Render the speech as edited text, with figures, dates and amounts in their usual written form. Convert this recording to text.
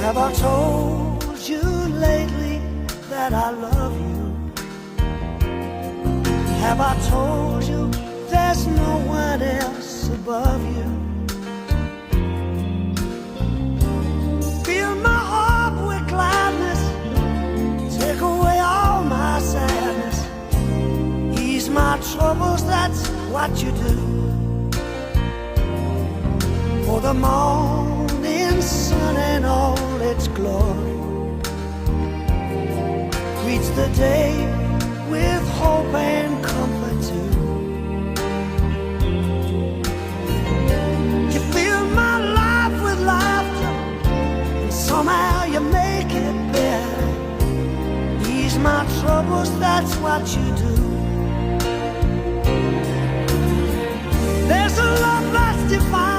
Have I told you lately that I love you? Have I told you there's no one else above you? Fill my heart with gladness, take away all my sadness, ease my troubles, that's what you do. For the morning sun and all its glory greets the day with hope and comfort too. You fill my life with laughter, and somehow you make it better. Ease my troubles, that's what you do. There's a love that's divine,